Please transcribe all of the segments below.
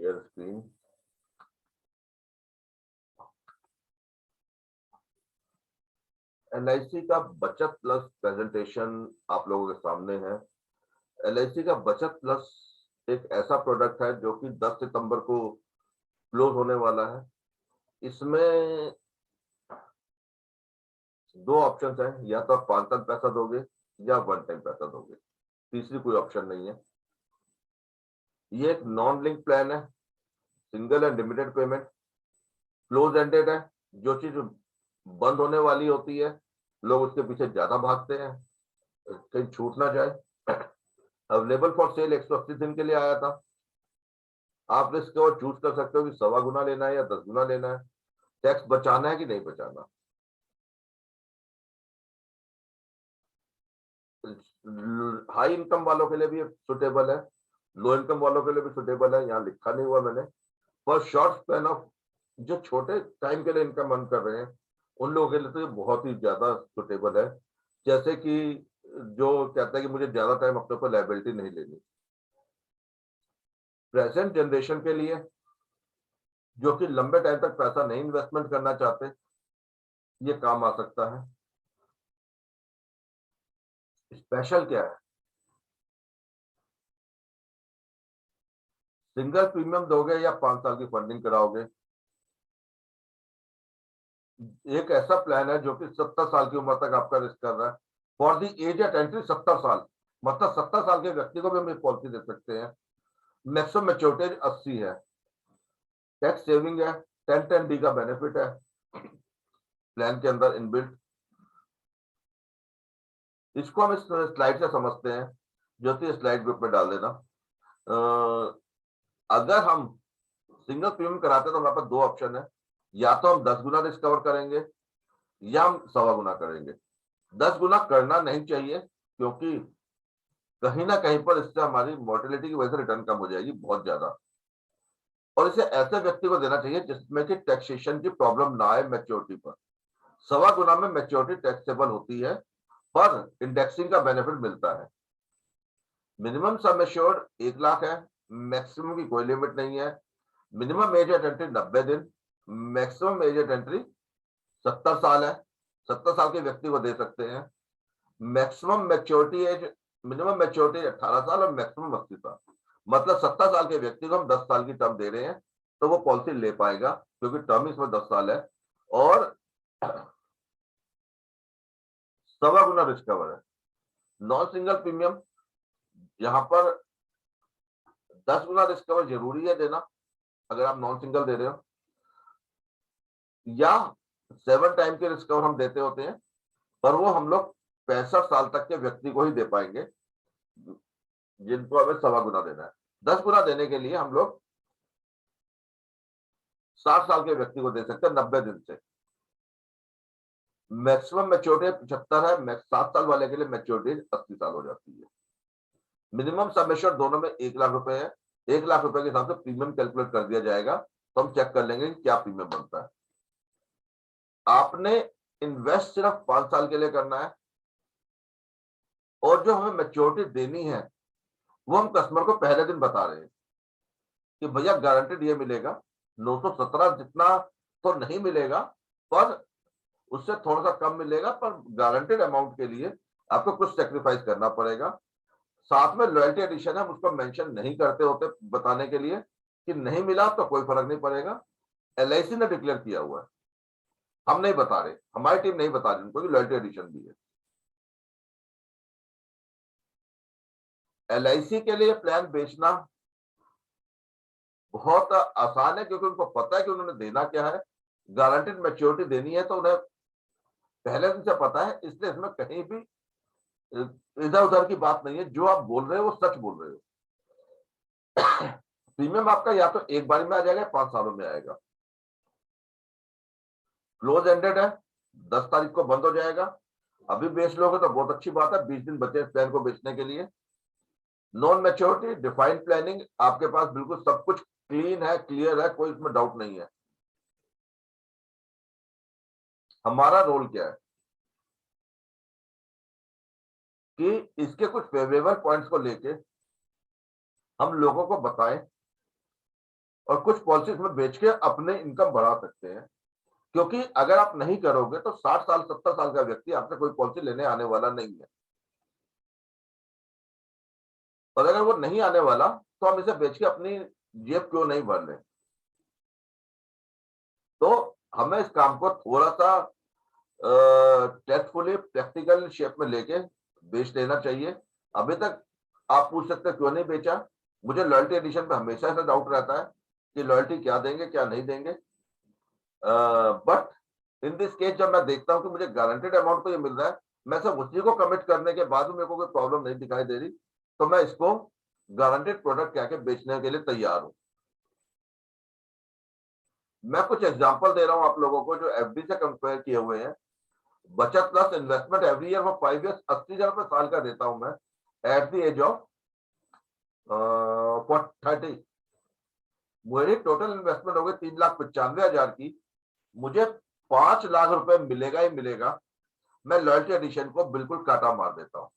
Share screen. LIC का बचत plus presentation आप लोगों के सामने है। LIC का बचत प्लस एक ऐसा प्रोडक्ट है जो कि 10 सितंबर को क्लोज होने वाला है। इसमें दो ऑप्शंस हैं, या तो आप 5 साल पैसा दोगे या वन टाइम पैसा दोगे, तीसरी कोई ऑप्शन नहीं है। ये एक नॉन लिंक प्लान है, single and limited payment, close ended है। जो चीज बंद होने वाली होती है लोग उसके पीछे ज्यादा भागते हैं, कहीं छूट ना जाए। अवेलेबल फॉर सेल 180 दिन के लिए आया था। आप रिस्क और चूज कर सकते हो कि 1.25 गुना लेना है या 10 गुना लेना है, टैक्स बचाना है कि नहीं बचाना। हाई इनकम वालों के लिए भी सुटेबल है, लो इनकम वालों के लिए भी सुटेबल है, यहाँ लिखा नहीं हुआ मैंने। पर शॉर्ट स्पैन ऑफ जो छोटे टाइम के लिए इनकम अर्न कर रहे हैं उन लोगों के लिए तो ये बहुत ही ज्यादा सुटेबल है। जैसे कि जो कहता है कि मुझे ज्यादा टाइम अपने ऊपर लायबिलिटी नहीं लेनी, प्रेजेंट जनरेशन के लिए जो कि लंबे टाइम तक पैसा नहीं इन्वेस्टमेंट करना चाहते, ये काम आ सकता है। स्पेशल क्या है, सिंगल प्रीमियम दोगे या 5 साल की फंडिंग कराओगे। एक ऐसा प्लान है जो कि 70 साल की उम्र तक आपका रिस्क कर रहा है। For the age at entry 70 साल, मतलब 70 साल के व्यक्ति को भी हम पॉलिसी दे सकते हैं। मैक्सिमम मेच्योरिटी 80 है। टैक्स सेविंग है, 1010D का बेनिफिट है प्लान के अंदर इनबिल्ट। इसको हम इस स्लाइड से समझते हैं, जो कि स्लाइड ग्रुप में डाल देना। अगर हम सिंगल प्रीमियम कराते हैं तो हमारे पास दो ऑप्शन है, या तो हम 10 गुना रिस्क कवर करेंगे या हम 1.25 गुना करेंगे। 10 गुना करना नहीं चाहिए, क्योंकि कहीं ना कहीं पर इससे हमारी मोर्टेलिटी की वजह से रिटर्न कम हो जाएगी बहुत ज्यादा। और इसे ऐसे व्यक्ति को देना चाहिए जिसमें कि टैक्सेशन की प्रॉब्लम ना आए मैच्योरिटी पर। 1.25 गुना में मैच्योरिटी टैक्सेबल होती है, पर इंडेक्सिंग का बेनिफिट मिलता है। मिनिमम सम एश्योर्ड 1 लाख है, मैक्सिमम की कोई लिमिट नहीं है। मिनिमम एज एट एंट्री 90 दिन, मैक्सिमम एज एट एंट्री 70 साल है, 70 साल के व्यक्ति को दे सकते हैं। Maximum maturity age, minimum maturity 18 साल और मैक्सिमम 80 साल, मतलब 70 साल के व्यक्ति को हम 10 साल की टर्म दे रहे हैं तो वो पॉलिसी ले पाएगा, क्योंकि टर्म इसमें 10 साल है और 1.25 गुना रिस्क कवर है। नॉन सिंगल प्रीमियम, यहां पर 10 गुना रिस्क कवर जरूरी है देना अगर आप नॉन सिंगल दे रहे हो, या 7 टाइम के रिस्क कवर हम देते होते हैं, पर वो हम लोग 65 साल तक के व्यक्ति को ही दे पाएंगे जिनको हमें 1.25 गुना देना है। 10 गुना देने के लिए हम लोग 60 साल के व्यक्ति को दे सकते हैं 90 दिन से। मैक्सिमम मैच्योरिटी 75 है, 7 साल वाले के लिए मैच्योरिटी 80 साल हो जाती है। मिनिमम सम एश्योर्ड दोनों में 1 लाख रुपए है। 1 लाख रुपए के हिसाब से प्रीमियम कैलकुलेट कर दिया जाएगा, तो हम चेक कर लेंगे कि क्या प्रीमियम बनता है। आपने इन्वेस्ट सिर्फ 5 साल के लिए करना है, और जो हमें मैच्योरिटी देनी है वो हम कस्टमर को पहले दिन बता रहे हैं कि भैया गारंटेड ये मिलेगा। 917 जितना तो नहीं मिलेगा, पर उससे थोड़ा सा कम मिलेगा, पर गारंटेड अमाउंट के लिए आपको कुछ सेक्रीफाइस करना पड़ेगा। साथ में लॉयल्टी एडिशन है, हम उसको मेंशन नहीं करते होते बताने के लिए कि नहीं मिला तो कोई फर्क नहीं पड़ेगा, LIC ने डिक्लेयर किया हुआ है, हम नहीं बता रहे, हमारी टीम नहीं बता रही उनको कि लॉयल्टी एडिशन भी है। LIC के लिए प्लान बेचना बहुत आसान है, क्योंकि उनको पता है कि उन्होंने देना क्या है। गारंटेड मैच्योरिटी देनी है तो उन्हें पहले दिन से पता है, इसलिए इसमें कहीं भी इधर उधर की बात नहीं है। जो आप बोल रहे हो वो सच बोल रहे हो। प्रीमियम आपका या तो एक बार में आ जाएगा, 5 सालों में आएगा। क्लोज एंडेड है, 10 तारीख को बंद हो जाएगा। अभी बेच लोगे तो बहुत अच्छी बात है, 20 दिन बचे प्लान को बेचने के लिए। नॉन मैच्योरिटी डिफाइंड प्लानिंग, आपके पास बिल्कुल सब कुछ क्लीन है, क्लियर है, कोई इसमें डाउट नहीं है। हमारा रोल क्या है कि इसके कुछ फेवरेबल पॉइंट्स को लेके हम लोगों को बताएं और कुछ पॉलिसीज में बेच के अपने इनकम बढ़ा सकते हैं। क्योंकि अगर आप नहीं करोगे तो 60 साल 70 साल का व्यक्ति आपसे कोई पॉलिसी लेने आने वाला नहीं है, और अगर वो नहीं आने वाला तो हम इसे बेच के अपनी जेब क्यों नहीं भर लें। तो हमें इस काम को थोड़ा सा टेस्टफुली प्रैक्टिकल शेप में लेके बेच लेना चाहिए। अभी तक आप पूछ सकते हैं क्यों नहीं बेचा। मुझे लॉयल्टी एडिशन पे हमेशा ऐसा डाउट रहता है कि लॉयल्टी क्या देंगे क्या नहीं देंगे, बट इन दिस केस जब मैं देखता हूं कि मुझे गारंटेड अमाउंट तो ये मिल रहा है, मैं सब उसी को कमिट करने के बाद भी मेरे को कोई प्रॉब्लम नहीं दिखाई दे रही, तो मैं इसको गारंटेड प्रोडक्ट क्या के बेचने के लिए तैयार हूं। मैं कुछ एग्जांपल दे रहा हूं आप लोगों को जो एफडी से कंपेयर किए हुए हैं। बचत plus investment every year for 5 years 80,000 साल का देता हूं मैं एट द एज ऑफ 30। मेरी टोटल इन्वेस्टमेंट हो गई 3,95,000 की। मुझे 5 लाख रुपए मिलेगा ही मिलेगा। मैं लॉयल्टी एडिशन को बिल्कुल काटा मार देता हूं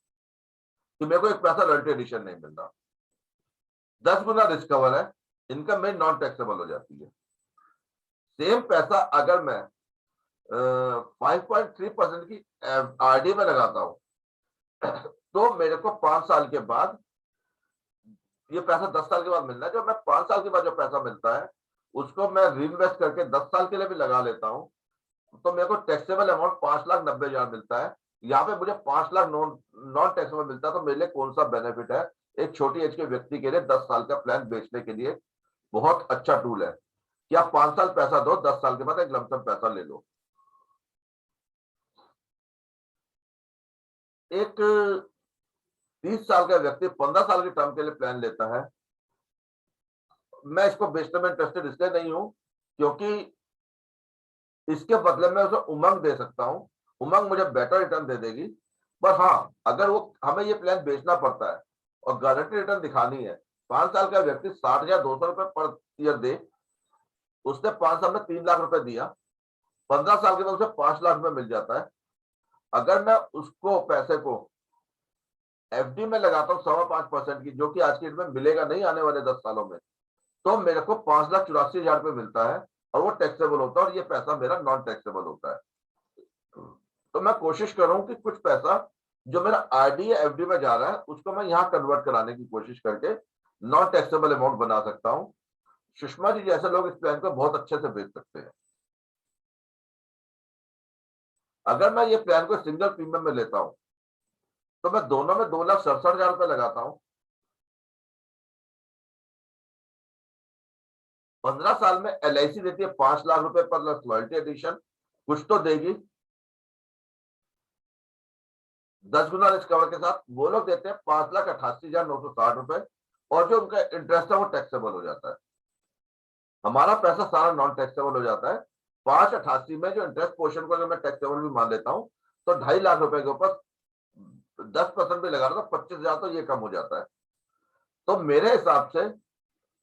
कि मेरे को एक पैसा लॉयल्टी एडिशन नहीं मिल रहा। 10 गुना रिस्कवर है, इनकम में नॉन टैक्सेबल हो जाती है। सेम पैसा अगर मैं 5.3% की आरडी में लगाता हूं तो मेरे को 5 साल के बाद ये पैसा 10 साल के बाद मिलना है। जो मैं 5 साल के बाद जो पैसा मिलता है उसको मैं रीइन्वेस्ट करके 10 साल के लिए भी लगा लेता हूं, तो मेरे को टैक्सेबल अमाउंट 5,90,000 मिलता है। यहाँ पे मुझे 5 लाख नॉन टैक्सेबल मिलता है, तो मेरे लिए कौन सा बेनिफिट है। एक छोटी एज के व्यक्ति के लिए 10 साल का प्लान बेचने के लिए बहुत अच्छा टूल है कि आप 5 साल पैसा दो, 10 साल के बाद एक लमसम पैसा ले लो। एक 30 साल का व्यक्ति 15 साल के टर्म के लिए प्लान लेता है। मैं इसको बेचने में इंटरेस्टेड इसलिए नहीं हूं क्योंकि इसके बदले में उसे उमंग दे सकता हूं, उमंग मुझे बेटर रिटर्न दे देगी। पर हाँ, अगर वो हमें ये प्लान बेचना पड़ता है और गारंटी रिटर्न दिखानी है, 5 साल का व्यक्ति 60,200 रुपए पर ईयर दे, उसने 5 साल में 3 लाख रुपए दिया, 15 साल के बाद उसे 5 लाख रुपए मिल जाता है। अगर मैं उसको पैसे को एफडी में लगाता हूँ 5.25% की, जो कि आज की डेट में मिलेगा नहीं आने वाले 10 सालों में, तो मेरे को 5,84,000 रुपए मिलता है और वो टैक्सेबल होता है और ये पैसा मेरा नॉन टैक्सेबल होता है। तो मैं कोशिश कर रहा हूं कि कुछ पैसा जो मेरा आरडी या एफडी में जा रहा है उसको मैं यहां कन्वर्ट कराने की कोशिश करके नॉन टैक्सेबल अमाउंट बना सकता हूं। सुषमा जी जैसे लोग इस प्लान को बहुत अच्छे से बेच सकते हैं। अगर मैं ये प्लान को सिंगल प्रीमियम में लेता हूं तो मैं दोनों में 2,67,000 रुपए लगाता हूं। 15 साल में एलआईसी देती है 5 लाख रुपए प्लस लॉयल्टी एडिशन, कुछ तो देगी। 10 गुना रिस्क कवर के साथ वो लोग देते हैं 5,88,960 रुपए, और जो उनका इंटरेस्ट है वो टैक्सेबल हो जाता है। हमारा पैसा सारा नॉन टैक्सेबल हो जाता है। 588 में जो इंटरेस्ट पोर्शन को अगर मैं टैक्सेबल भी मान लेता हूं तो 2.5 लाख रुपए के ऊपर 10% भी लगा रहा तो 25,000 तो ये कम हो जाता है। तो मेरे हिसाब से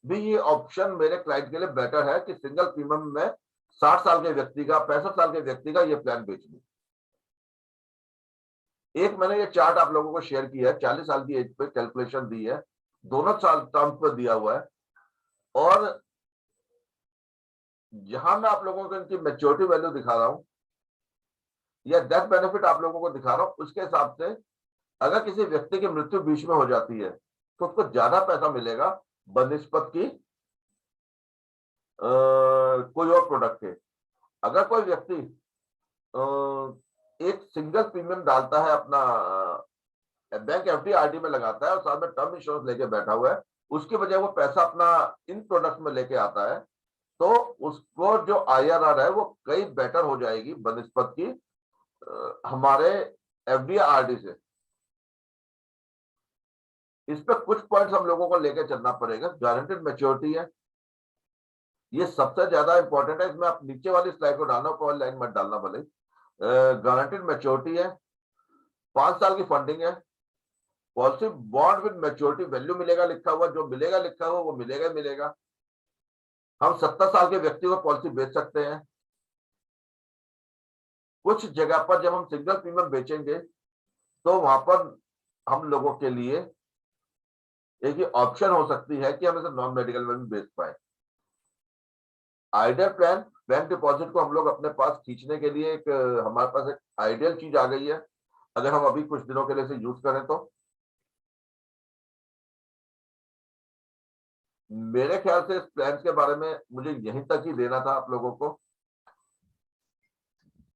भी ये ऑप्शन मेरे क्लाइंट के लिए बेटर है कि सिंगल प्रीमियम में 60 साल के व्यक्ति का 65 साल के व्यक्ति का ये प्लान बेच लूं। एक मैंने ये चार्ट आप लोगों को शेयर किया है, 40 साल की एज पे कैलकुलेशन दी है, दोनों साल टर्म्स पर दिया हुआ है, और जहां मैं आप लोगों को इनकी मैच्योरिटी वैल्यू दिखा रहा हूं या डेथ बेनिफिट आप लोगों को दिखा रहा हूं, उसके हिसाब से अगर किसी व्यक्ति की मृत्यु बीच में हो जाती है तो उसको ज्यादा पैसा मिलेगा बनिस्पत की कोई और प्रोडक्ट के। अगर कोई व्यक्ति एक सिंगल प्रीमियम डालता है, अपना बैंक एफडी आरडी में लगाता है और साथ में टर्म इंश्योरेंस लेके बैठा हुआ है, उसकी वजह वो पैसा अपना इन प्रोडक्ट में लेके आता है, तो उसको जो आईआरआर है वो कई बेटर हो जाएगी बनिस्पत की हमारे एफडी आरडी से। इस पे कुछ पॉइंट्स हम लोगों को लेकर चलना पड़ेगा। गारंटेड मैच्योरिटी है, ये सबसे ज्यादा इंपॉर्टेंट है। इसमें आप नीचे वाली स्लाइड को डालना, ऊपर वाली लाइन मत डालना भले। गारंटेड मैच्योरिटी है, 5 साल की फंडिंग है, policy bond with maturity value मिलेगा लिखा हुआ, जो मिलेगा लिखा हुआ वो मिलेगा ही मिलेगा। हम 70 साल के व्यक्ति को पॉलिसी बेच सकते हैं। कुछ जगह पर जब हम सिंगल प्रीमियम बेचेंगे तो वहां पर हम लोगों के लिए एक ही ऑप्शन हो सकती है कि हम इसे नॉन मेडिकल में भी बेच पाए। आइडियल प्लान, बैंक डिपॉजिट को हम लोग अपने पास खींचने के लिए एक हमारे पास एक आइडियल चीज आ गई है, अगर हम अभी कुछ दिनों के लिए इसे यूज करें तो। मेरे ख्याल से इस प्लान के बारे में मुझे यहीं तक ही देना था आप लोगों को।